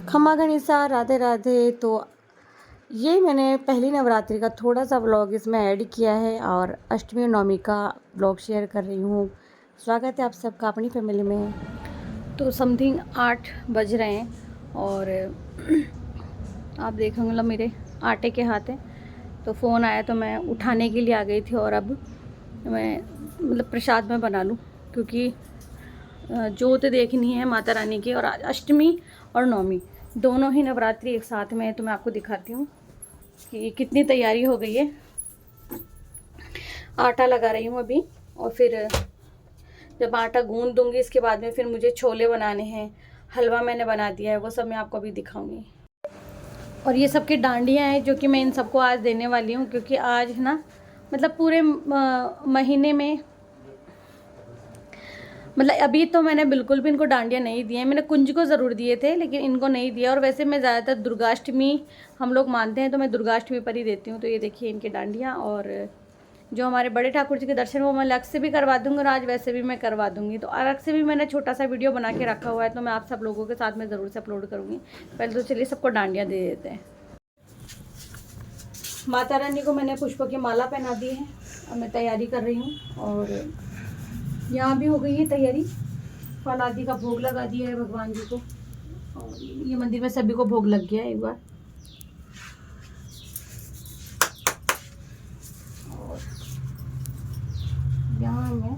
खम्मा गणिसा राधे राधे। तो ये मैंने पहली नवरात्रि का थोड़ा सा व्लॉग इसमें ऐड किया है और अष्टमी और नवमी का व्लॉग शेयर कर रही हूँ। स्वागत है आप सबका अपनी फैमिली में। तो समथिंग 8 बज रहे हैं और आप देखेंगे मतलब मेरे आटे के हाथ हैं। तो फ़ोन आया तो मैं उठाने के लिए आ गई थी और अब मैं मतलब प्रसाद में बना लूँ, क्योंकि जोत देखनी है माता रानी की। और आज अष्टमी और नवमी दोनों ही नवरात्रि एक साथ में है। तो मैं आपको दिखाती हूँ कि कितनी तैयारी हो गई है। आटा लगा रही हूँ अभी, और फिर जब आटा गूंद दूंगी इसके बाद में फिर मुझे छोले बनाने हैं। हलवा मैंने बना दिया है, वो सब मैं आपको अभी दिखाऊंगी। और ये सबकी डांडियाँ हैं जो कि मैं इन सबको आज देने वाली हूँ, क्योंकि आज है ना मतलब पूरे महीने में मतलब अभी तो मैंने बिल्कुल भी इनको डांडिया नहीं दिए हैं। मैंने कुंज को ज़रूर दिए थे लेकिन इनको नहीं दिया। और वैसे मैं ज़्यादातर दुर्गाष्टमी हम लोग मानते हैं तो मैं दुर्गाष्टमी पर ही देती हूँ। तो ये देखिए इनकी डांडियाँ। और जो हमारे बड़े ठाकुर जी के दर्शन वो मैं अलग से भी करवा दूँगी और आज वैसे भी मैं करवा दूँगी। तो अलग से भी मैंने छोटा सा वीडियो बना के रखा हुआ है, तो मैं आप सब लोगों के साथ में ज़रूर से अपलोड करूँगी। पहले तो चलिए सबको डांडियाँ दे देते हैं। माता रानी को मैंने पुष्पों की माला पहना दी है और मैं तैयारी कर रही हूँ। और यहाँ भी हो गई है तैयारी। फल आदि का भोग लगा दिया है भगवान जी को, और ये मंदिर में सभी को भोग लग गया है एक बार। और यहाँ मैं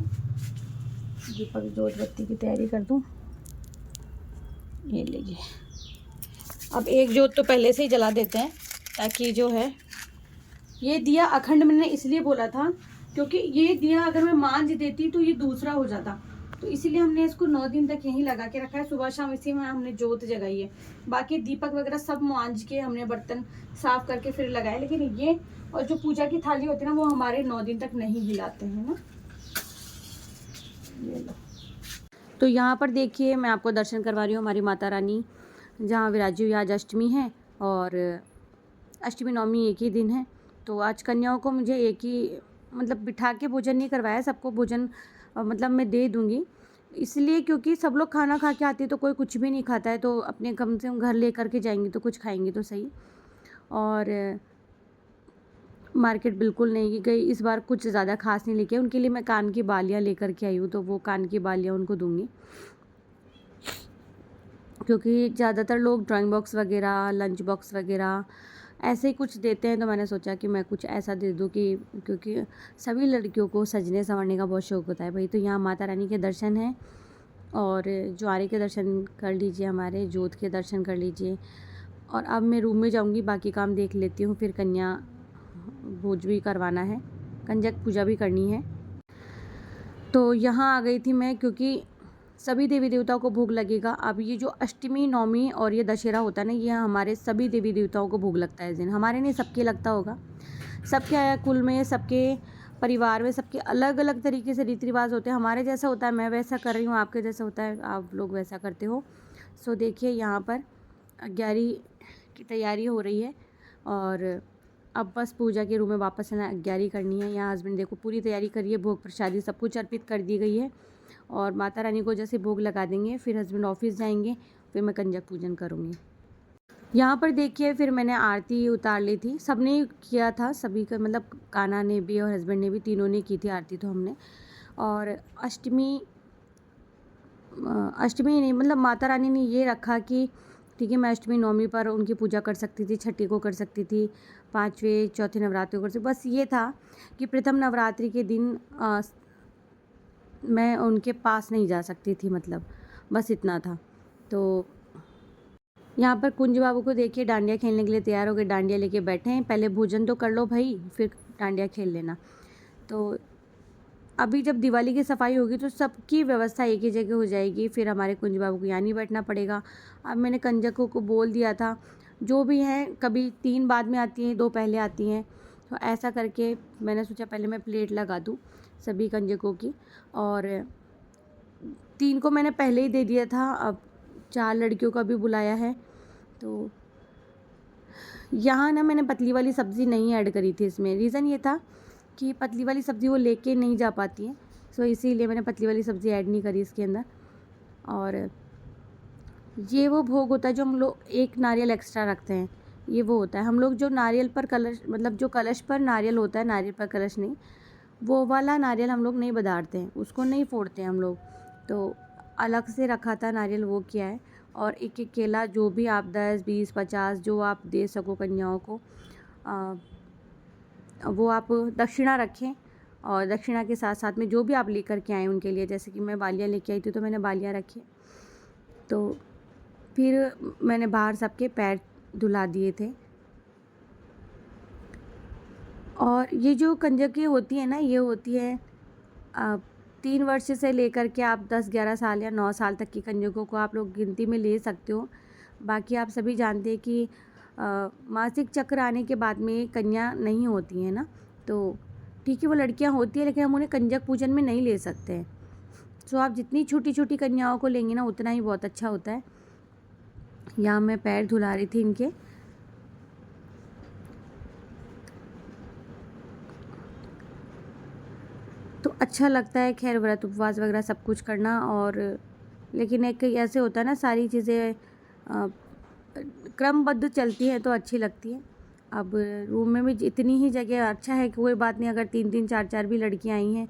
दीपक जोत बत्ती की तैयारी कर दूँ। ये लीजिए, अब एक जोत तो पहले से ही जला देते हैं ताकि जो है ये दिया अखंड। मैंने इसलिए बोला था क्योंकि ये दिया अगर मैं मांझ देती तो ये दूसरा हो जाता। तो इसीलिए हमने इसको 9 दिन तक यहीं लगा के रखा है। सुबह शाम इसी में हमने जोत जगाई है। बाकी दीपक वगैरह सब मांझ के हमने बर्तन साफ करके फिर लगाए। लेकिन ये और जो पूजा की थाली होती है ना, वो हमारे 9 दिन तक नहीं हिलाते हैं ना। ये लो। तो यहाँ पर देखिए मैं आपको दर्शन करवा रही हूँ हमारी माता रानी जहाँ विराजी हुई। आज अष्टमी है और अष्टमी नवमी एक ही दिन है। तो आज कन्याओं को मुझे एक ही मतलब बिठा के भोजन नहीं करवाया। सबको भोजन मतलब मैं दे दूँगी, इसलिए क्योंकि सब लोग खाना खा के आते हैं तो कोई कुछ भी नहीं खाता है। तो अपने कम से कम घर ले कर के जाएंगी तो कुछ खाएंगी तो सही। और मार्केट बिल्कुल नहीं गई इस बार, कुछ ज़्यादा खास नहीं लेके। उनके लिए मैं कान की बालियाँ लेकर के आई हूँ, तो वो कान की बालियाँ उनको दूँगी। क्योंकि ज़्यादातर लोग ड्राइंग बॉक्स वगैरह, लंच बॉक्स वगैरह ऐसे ही कुछ देते हैं। तो मैंने सोचा कि मैं कुछ ऐसा दे दूँ कि क्योंकि सभी लड़कियों को सजने संवरने का बहुत शौक़ होता है भाई। तो यहाँ माता रानी के दर्शन हैं और ज्वारे के दर्शन कर लीजिए, हमारे जोत के दर्शन कर लीजिए। और अब मैं रूम में जाऊँगी, बाकी काम देख लेती हूँ। फिर कन्या भोज भी करवाना है, कंजक पूजा भी करनी है। तो यहाँ आ गई थी मैं क्योंकि सभी देवी देवताओं को भोग लगेगा। अब ये जो अष्टमी नवमी और ये दशहरा होता है ना, ये हमारे सभी देवी देवताओं को भोग लगता है इस दिन। हमारे नहीं, सबके लगता होगा। सबके कुल में, सबके परिवार में, सबके अलग अलग तरीके से रीति रिवाज होते हैं। हमारे जैसा होता है मैं वैसा कर रही हूँ, आपके जैसा होता है आप लोग वैसा करते हो। सो देखिए यहाँ पर 11 की तैयारी हो रही है और अब बस पूजा के रूम में वापस है 11 करनी है। यहाँ हस्बैंड देखो पूरी तैयारी करिए, भोग प्रसादी सब कुछ अर्पित कर दी गई है। और माता रानी को जैसे भोग लगा देंगे फिर हस्बैंड ऑफिस जाएंगे, फिर मैं कंजक पूजन करूँगी। यहाँ पर देखिए फिर मैंने आरती उतार ली थी, सबने किया था, सभी का मतलब कान्हा ने भी और हस्बैंड ने भी, तीनों ने की थी आरती तो हमने। और अष्टमी नहीं मतलब माता रानी ने ये रखा कि ठीक है मैं अष्टमी नवमी पर उनकी पूजा कर सकती थी, छठी को कर सकती थी, 5वें चौथे नवरात्रि को कर सकती। बस ये था कि प्रथम नवरात्रि के दिन मैं उनके पास नहीं जा सकती थी, मतलब बस इतना था। तो यहाँ पर कुंज बाबू को देखिए डांडिया खेलने के लिए तैयार हो गए, डांडिया लेके बैठे हैं। पहले भोजन तो कर लो भाई, फिर डांडिया खेल लेना। तो अभी जब दिवाली की सफाई होगी तो सबकी व्यवस्था एक ही जगह हो जाएगी, फिर हमारे कुंज बाबू को यहाँ नहीं बैठना पड़ेगा। अब मैंने कंजकों को बोल दिया था, जो भी हैं कभी 3 बाद में आती हैं, 2 पहले आती हैं। तो ऐसा करके मैंने सोचा पहले मैं प्लेट लगा दूँ सभी कंजकों की। और 3 को मैंने पहले ही दे दिया था, अब 4 लड़कियों का भी बुलाया है। तो यहाँ ना मैंने पतली वाली सब्ज़ी नहीं ऐड करी थी इसमें। रीज़न ये था कि पतली वाली सब्ज़ी वो लेके नहीं जा पाती हैं, सो इसीलिए मैंने पतली वाली सब्ज़ी ऐड नहीं करी इसके अंदर। और ये वो भोग होता है जो हम लोग एक नारियल एक्स्ट्रा रखते हैं, ये वो होता है। हम लोग जो नारियल पर कलश, मतलब जो कलश पर नारियल होता है, नारियल पर कलश नहीं, वो वाला नारियल हम लोग नहीं बधारते हैं, उसको नहीं फोड़ते हैं हम लोग। तो अलग से रखा था नारियल, वो किया है। और एक एक केला, जो भी आप 10, 20, 50 जो आप दे सको कन्याओं को, वो आप दक्षिणा रखें। और दक्षिणा के साथ साथ में जो भी आप लेकर के आएँ उनके लिए, जैसे कि मैं बालियाँ लेके आई थी तो मैंने बालियाँ रखी। तो फिर मैंने बाहर सबके पैर धुला दिए थे। और ये जो कंजकें होती हैं ना, ये होती है 3 वर्ष से लेकर के आप 10, 11 साल या 9 साल तक की कंजकों को आप लोग गिनती में ले सकते हो। बाकी आप सभी जानते हैं कि मासिक चक्र आने के बाद में कन्या नहीं होती हैं ना, तो ठीक है वो लड़कियां होती हैं, लेकिन हम उन्हें कंजक पूजन में नहीं ले सकते हैं। तो आप जितनी छोटी छोटी कन्याओं को लेंगे ना, उतना ही बहुत अच्छा होता है। यहाँ मैं पैर धुला रही थी इनके। तो अच्छा लगता है खैर व्रत उपवास वगैरह सब कुछ करना। और लेकिन एक ऐसे होता है ना, सारी चीज़ें क्रमबद्ध चलती हैं तो अच्छी लगती है। अब रूम में भी इतनी ही जगह, अच्छा है कि कोई बात नहीं, अगर 3-3, 4-4 भी लड़कियां आई हैं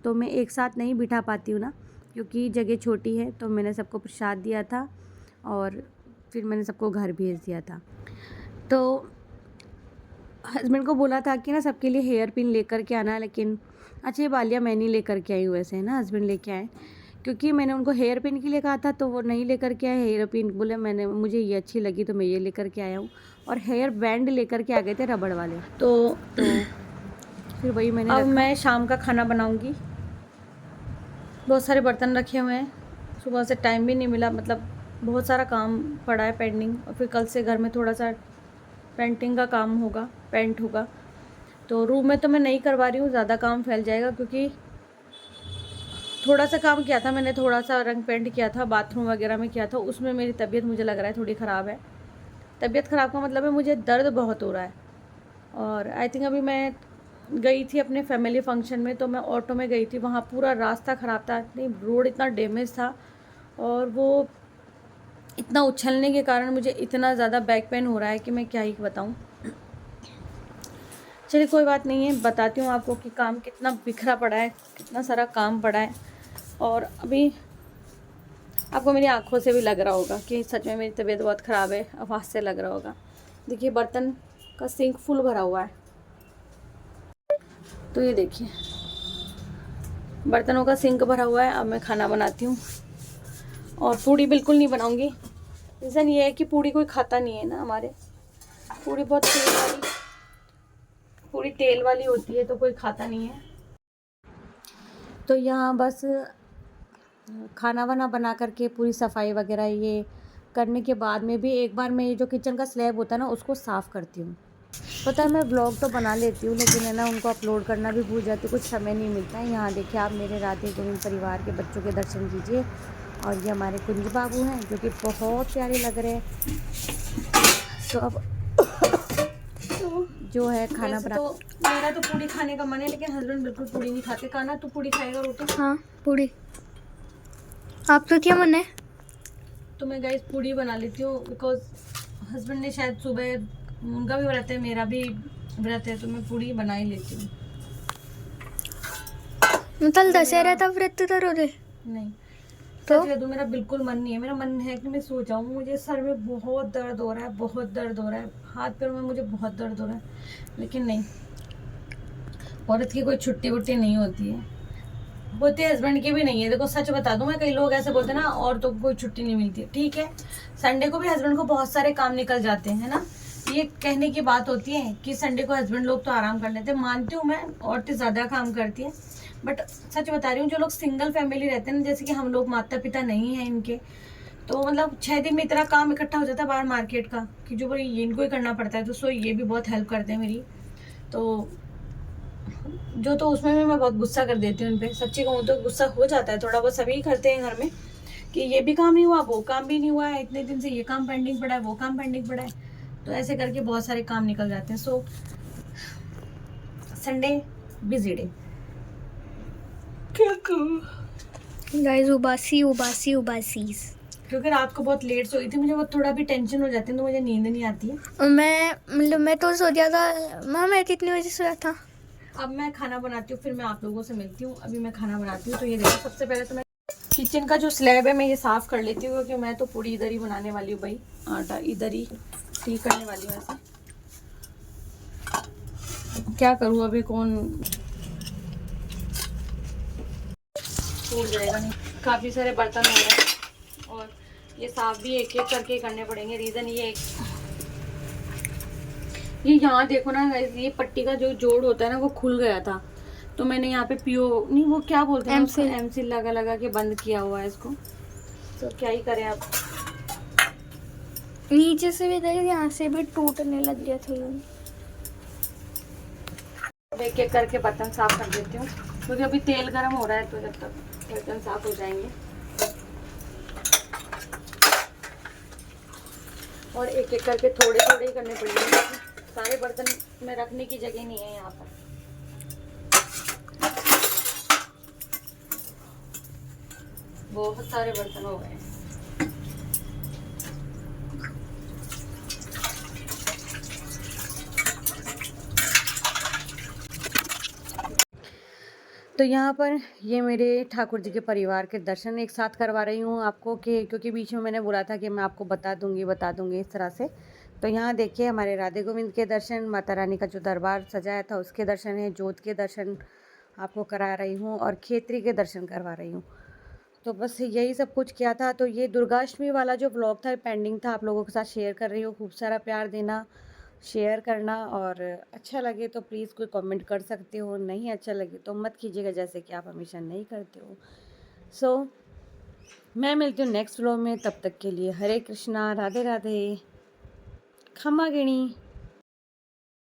तो मैं एक साथ नहीं बिठा पाती हूँ ना, क्योंकि जगह छोटी है। तो मैंने सबको प्रसाद दिया था और फिर मैंने सबको घर भेज दिया था। तो हस्बैंड को बोला था कि ना सबके लिए हेयर पिन लेकर के आना, लेकिन अच्छा ये बालियाँ मैं नहीं लेकर के आई हूँ, वैसे है ना हस्बैंड लेके आए, क्योंकि मैंने उनको हेयर पिन के लिए कहा था तो वो नहीं लेकर के आए हेयर पिन। बोले मुझे ये अच्छी लगी तो मैं ये लेकर के आया हूँ। और हेयर बैंड लेकर के आ गए थे रबड़ वाले। तो फिर वही मैंने अब मैं शाम का खाना बनाऊँगी। बहुत सारे बर्तन रखे हुए हैं, सुबह से टाइम भी नहीं मिला, मतलब बहुत सारा काम पड़ा है पेंडिंग। और फिर कल से घर में थोड़ा सा पेंटिंग का काम होगा, पेंट होगा। तो रूम में तो मैं नहीं करवा रही हूँ, ज़्यादा काम फैल जाएगा, क्योंकि थोड़ा सा काम किया था मैंने, थोड़ा सा रंग पेंट किया था, बाथरूम वगैरह में किया था। उसमें मेरी तबीयत मुझे लग रहा है थोड़ी ख़राब है। तबीयत ख़राब का मतलब है मुझे दर्द बहुत हो रहा है। और आई थिंक अभी मैं गई थी अपने फैमिली फंक्शन में, तो मैं ऑटो में गई थी, वहाँ पूरा रास्ता ख़राब था, इतनी रोड इतना डैमेज था, और वो इतना उछलने के कारण मुझे इतना ज़्यादा बैक पेन हो रहा है कि मैं क्या ही बताऊँ। चलिए कोई बात नहीं है, बताती हूँ आपको कि काम कितना बिखरा पड़ा है, कितना सारा काम पड़ा है। और अभी आपको मेरी आंखों से भी लग रहा होगा कि सच में मेरी तबीयत बहुत ख़राब है, आवाज़ से लग रहा होगा। देखिए बर्तन का सिंक फुल भरा हुआ है। तो ये देखिए बर्तनों का सिंक भरा हुआ है। अब मैं खाना बनाती हूँ, और पूड़ी बिल्कुल नहीं बनाऊँगी। रीज़न ये है कि पूड़ी कोई खाता नहीं है ना हमारे। पूड़ी बहुत पूड़ी तेल वाली होती है, तो कोई खाता नहीं है। तो यहाँ बस खाना वाना बना करके पूरी सफाई वगैरह ये करने के बाद में भी एक बार मैं ये जो किचन का स्लैब होता है ना, उसको साफ़ करती हूँ। पता है मैं व्लॉग तो बना लेती हूँ, लेकिन है ना उनको अपलोड करना भी भूल जाती हूँ, कुछ समय नहीं मिलता है। यहाँ देखिए आप मेरे राधे गोविंद परिवार के बच्चों के दर्शन कीजिए। और ये हमारे कुंज बाबू हैं जो कि बहुत प्यारे लग रहे हैं। तो अब जो है खाना बना, तो मेरा तो पूड़ी खाने का मन है, लेकिन हस्बैंड बिल्कुल पूड़ी नहीं खाते। खाना तो पूड़ी खाएगा रोटी? हाँ पूड़ी। आपका क्या मन है? तो मैं गाइस पूड़ी बना लेती हूँ, बिकॉज हस्बैंड ने शायद सुबह, उनका भी व्रत है मेरा भी व्रत है, तो मैं पूड़ी बना ही लेती हूँ। मतलब दशहरा था व्रत करो रे? नहीं तो मेरा बिल्कुल मन नहीं है। मेरा मन है कि मैं सो जाऊँ। मुझे सर में बहुत दर्द हो रहा है, बहुत दर्द हो रहा है, हाथ पैर में मुझे बहुत दर्द हो रहा है, लेकिन नहीं, औरत की कोई छुट्टी वुट्टी नहीं होती है, बोलते हस्बैंड की भी नहीं है। देखो सच बता दूं मैं, कई लोग ऐसे बोलते हैं ना औरतों को कोई छुट्टी नहीं मिलती है। ठीक है, संडे को भी हस्बैंड को बहुत सारे काम निकल जाते हैं ना, ये कहने की बात होती है कि संडे को हस्बैंड लोग तो आराम कर लेते हैं। मानती हूँ मैं, औरतें ज़्यादा काम करती हैं, बट सच बता रही हूँ जो लोग सिंगल फैमिली रहते हैं ना, जैसे कि हम लोग, माता पिता नहीं है इनके, तो मतलब 6 दिन में इतना काम इकट्ठा हो जाता है बाहर मार्केट का, कि जो भाई इनको ही करना पड़ता है। तो सो ये भी बहुत हेल्प करते हैं मेरी। तो तो उसमें भी मैं बहुत गुस्सा कर देती हूँ उन पर। सच्ची कहूँ तो गुस्सा हो जाता है थोड़ा बहुत, सभी करते हैं घर में, कि ये भी काम नहीं हुआ, वो काम भी नहीं हुआ है, इतने दिन से ये काम पेंडिंग पड़ा है, वो काम पेंडिंग पड़ा है। तो ऐसे करके बहुत सारे काम निकल जाते हैं। So Sunday busy day. Guys उबासी उबासी उबासीज। क्योंकि रात को बहुत लेट सोई थी, मुझे वो थोड़ा भी टेंशन हो जाती है तो मुझे नींद नहीं आती है। और मैं तो सो गया था। माँ मैं कितने बजे सोया था? अब मैं खाना बनाती हूँ, फिर मैं आप लोगों से मिलती हूँ। अभी मैं खाना बनाती हूँ। तो ये देखो, सबसे पहले तो मैं किचन का जो स्लैब है मैं ये साफ़ कर लेती हूँ, क्योंकि मैं तो पूरी इधर ही बनाने वाली हूँ भाई। आटा इधर ही ठीक करने वाली हूँ। ऐसा क्या करूँ अभी, कौन टूट जाएगा नहीं। काफ़ी सारे बर्तन हो रहे हैं और ये साफ भी एक एक करके करने पड़ेंगे। रीज़न ये यहाँ देखो ना, ये पट्टी का जो जोड़ होता है ना वो खुल गया था, तो मैंने यहाँ पे पीओ नहीं, वो क्या बोलते हैं उसको, एमसील। एमसील लगा लगा के बंद किया हुआ है इसको। तो क्या ही करें अब। नीचे से भी देख, यहाँ से भी टूटने लग गया था ये। एक एक करके बर्तन साफ कर देती हूँ, क्योंकि अभी तेल गर्म हो रहा है, तो जब तक बर्तन साफ हो जाएंगे। और एक एक करके थोड़े थोड़े ही करने पड़ेंगे, सारे बर्तन में रखने की जगह नहीं है यहाँ पर। बहुत सारे बर्तन हो गए हैं। तो यहाँ पर ये मेरे ठाकुर जी के परिवार के दर्शन एक साथ करवा रही हूँ आपको, कि क्योंकि बीच में मैंने बोला था कि मैं आपको बता दूँगी इस तरह से। तो यहाँ देखिए हमारे राधे गोविंद के दर्शन, माता रानी का जो दरबार सजाया था उसके दर्शन है, जोत के दर्शन आपको करा रही हूँ और खेतरी के दर्शन करवा रही हूँ। तो बस यही सब कुछ किया था। तो ये दुर्गाष्टमी वाला जो व्लॉग था पेंडिंग था, आप लोगों के साथ शेयर कर रही हूँ। खूब सारा प्यार देना, शेयर करना, और अच्छा लगे तो प्लीज़ कोई कमेंट कर सकते हो, नहीं अच्छा लगे तो मत कीजिएगा, जैसे कि आप हमेशा नहीं करते हो। सो मैं मिलती हूँ नेक्स्ट व्लॉग में, तब तक के लिए हरे कृष्णा, राधे राधे, खम्मा गिणी।